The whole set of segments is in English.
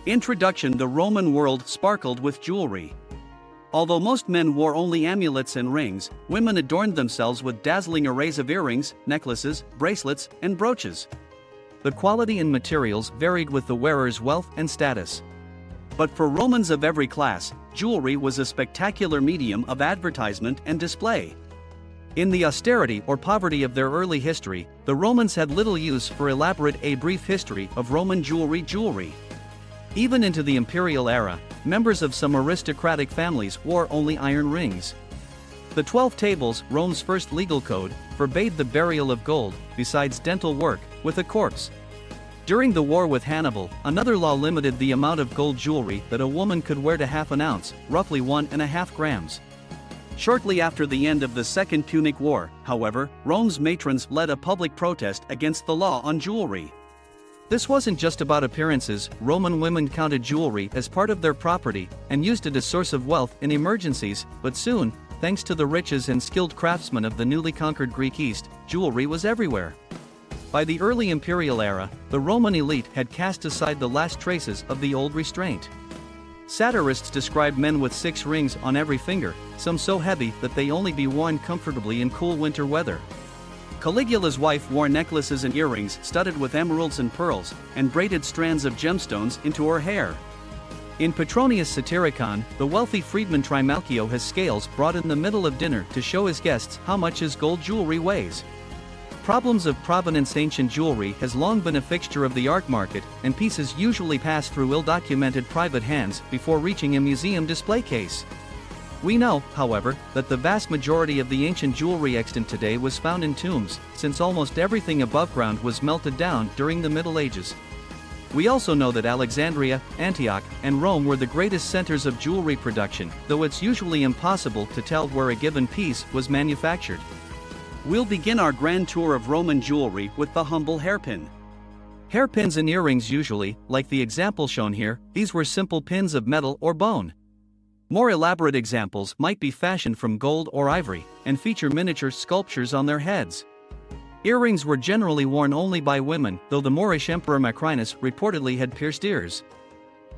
Introduction: the Roman world sparkled with jewelry. Although most men wore only amulets and rings, women adorned themselves with dazzling arrays of earrings, necklaces, bracelets, and brooches. The quality and materials varied with the wearer's wealth and status. But for Romans of every class, jewelry was a spectacular medium of advertisement and display. In the austerity or poverty of their early history, the Romans had little use for elaborate. A brief history of Roman jewelry. Even into the imperial era, members of some aristocratic families wore only iron rings. The 12 Tables, Rome's first legal code, forbade the burial of gold, besides dental work, with a corpse. During the war with Hannibal, another law limited the amount of gold jewelry that a woman could wear to half an ounce, roughly 1.5 grams. Shortly after the end of the Second Punic War, however, Rome's matrons led a public protest against the law on jewelry. This wasn't just about appearances. Roman women counted jewelry as part of their property and used it as a source of wealth in emergencies, but soon, thanks to the riches and skilled craftsmen of the newly conquered Greek East, jewelry was everywhere. By the early imperial era, the Roman elite had cast aside the last traces of the old restraint. Satirists described men with 6 rings on every finger, some so heavy that they only be worn comfortably in cool winter weather. Caligula's wife wore necklaces and earrings studded with emeralds and pearls, and braided strands of gemstones into her hair. In Petronius Satyricon, the wealthy freedman Trimalchio has scales brought in the middle of dinner to show his guests how much his gold jewelry weighs. Problems of provenance. Ancient jewelry has long been a fixture of the art market, and pieces usually pass through ill-documented private hands before reaching a museum display case. We know, however, that the vast majority of the ancient jewelry extant today was found in tombs, since almost everything above ground was melted down during the Middle Ages. We also know that Alexandria, Antioch, and Rome were the greatest centers of jewelry production, though it's usually impossible to tell where a given piece was manufactured. We'll begin our grand tour of Roman jewelry with the humble hairpin. Hairpins and earrings. Usually, like the example shown here, these were simple pins of metal or bone. More elaborate examples might be fashioned from gold or ivory, and feature miniature sculptures on their heads. Earrings were generally worn only by women, though the Moorish Emperor Macrinus reportedly had pierced ears.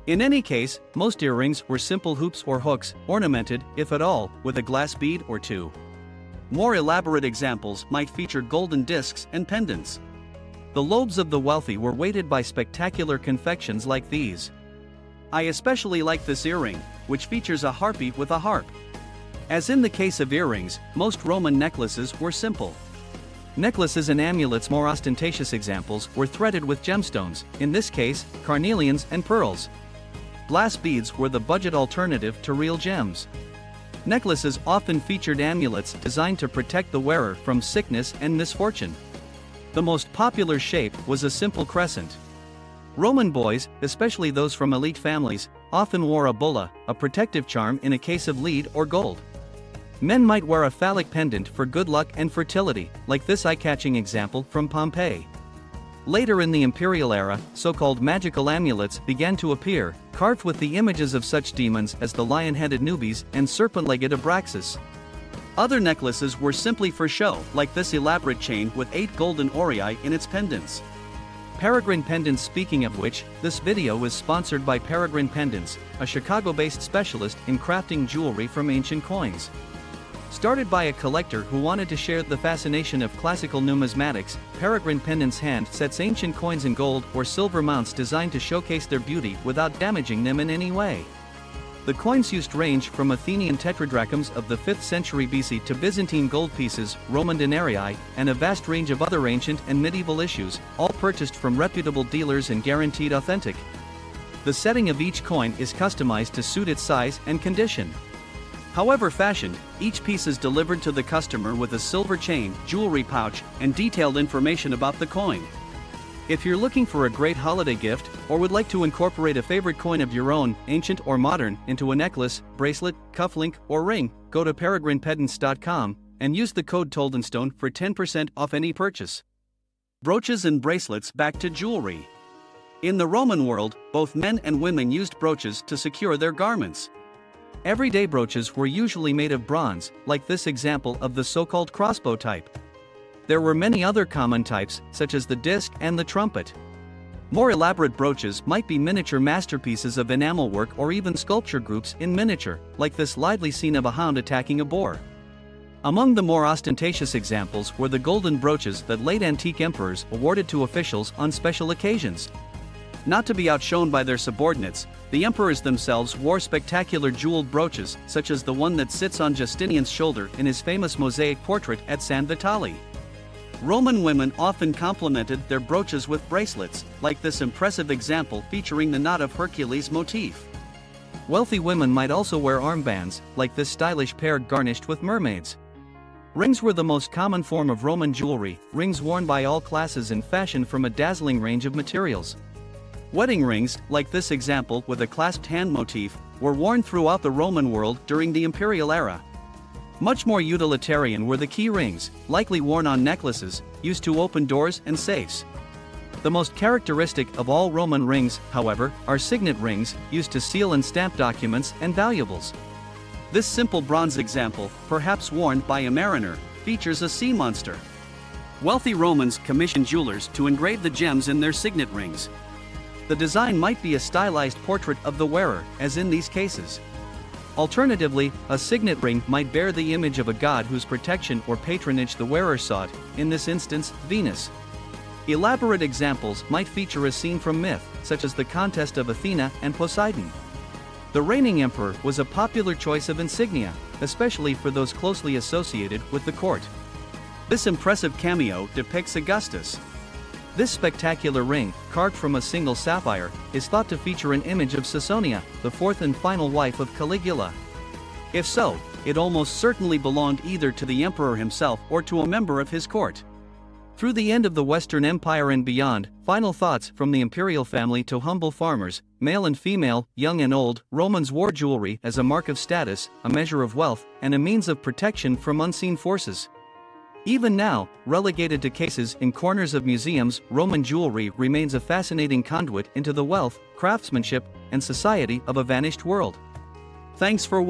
In any case, most earrings were simple hoops or hooks, ornamented, if at all, with a glass bead or two. More elaborate examples might feature golden discs and pendants. The lobes of the wealthy were weighted by spectacular confections like these. I especially like this earring, which features a harpy with a harp. As in the case of earrings, most Roman necklaces were simple. Necklaces and amulets. More ostentatious examples were threaded with gemstones, in this case, carnelians and pearls. Glass beads were the budget alternative to real gems. Necklaces often featured amulets designed to protect the wearer from sickness and misfortune. The most popular shape was a simple crescent. Roman boys, especially those from elite families, often wore a bulla, a protective charm in a case of lead or gold. Men might wear a phallic pendant for good luck and fertility, like this eye-catching example from Pompeii. Later in the imperial era, so-called magical amulets began to appear, carved with the images of such demons as the lion-headed Nubes and serpent-legged Abraxas. Other necklaces were simply for show, like this elaborate chain with 8 golden aureae in its pendants. Peregrine pendants. Speaking of which, this video is sponsored by Peregrine Pendants, a Chicago-based specialist in crafting jewelry from ancient coins. Started by a collector who wanted to share the fascination of classical numismatics, Peregrine Pendants hand sets ancient coins in gold or silver mounts designed to showcase their beauty without damaging them in any way. The coins used range from Athenian tetradrachms of the 5th century BC to Byzantine gold pieces, Roman denarii, and a vast range of other ancient and medieval issues, all purchased from reputable dealers and guaranteed authentic. The setting of each coin is customized to suit its size and condition. However fashioned, each piece is delivered to the customer with a silver chain, jewelry pouch, and detailed information about the coin. If you're looking for a great holiday gift, or would like to incorporate a favorite coin of your own, ancient or modern, into a necklace, bracelet, cufflink, or ring, go to peregrinependants.com and use the code Toldenstone for 10% off any purchase. Brooches and bracelets. Back to jewelry. In the Roman world, both men and women used brooches to secure their garments. Everyday brooches were usually made of bronze, like this example of the so-called crossbow type. There were many other common types, such as the disc and the trumpet. More elaborate brooches might be miniature masterpieces of enamel work or even sculpture groups in miniature, like this lively scene of a hound attacking a boar. Among the more ostentatious examples were the golden brooches that late antique emperors awarded to officials on special occasions. Not to be outshone by their subordinates, the emperors themselves wore spectacular jeweled brooches, such as the one that sits on Justinian's shoulder in his famous mosaic portrait at San Vitale. Roman women often complemented their brooches with bracelets, like this impressive example featuring the knot of Hercules motif. Wealthy women might also wear armbands, like this stylish pair garnished with mermaids. Rings were the most common form of Roman jewelry, rings worn by all classes and fashioned from a dazzling range of materials. Wedding rings, like this example with a clasped hand motif, were worn throughout the Roman world during the imperial era. Much more utilitarian were the key rings, likely worn on necklaces, used to open doors and safes. The most characteristic of all Roman rings, however, are signet rings, used to seal and stamp documents and valuables. This simple bronze example, perhaps worn by a mariner, features a sea monster. Wealthy Romans commissioned jewelers to engrave the gems in their signet rings. The design might be a stylized portrait of the wearer, as in these cases. Alternatively, a signet ring might bear the image of a god whose protection or patronage the wearer sought, in this instance, Venus. Elaborate examples might feature a scene from myth, such as the contest of Athena and Poseidon. The reigning emperor was a popular choice of insignia, especially for those closely associated with the court. This impressive cameo depicts Augustus. This spectacular ring, carved from a single sapphire, is thought to feature an image of Caesonia, the fourth and final wife of Caligula. If so, it almost certainly belonged either to the emperor himself or to a member of his court. Through the end of the Western Empire and beyond, final thoughts from the imperial family to humble farmers, male and female, young and old, Romans wore jewelry as a mark of status, a measure of wealth, and a means of protection from unseen forces. Even now, relegated to cases in corners of museums, Roman jewelry remains a fascinating conduit into the wealth, craftsmanship, and society of a vanished world. Thanks for watching.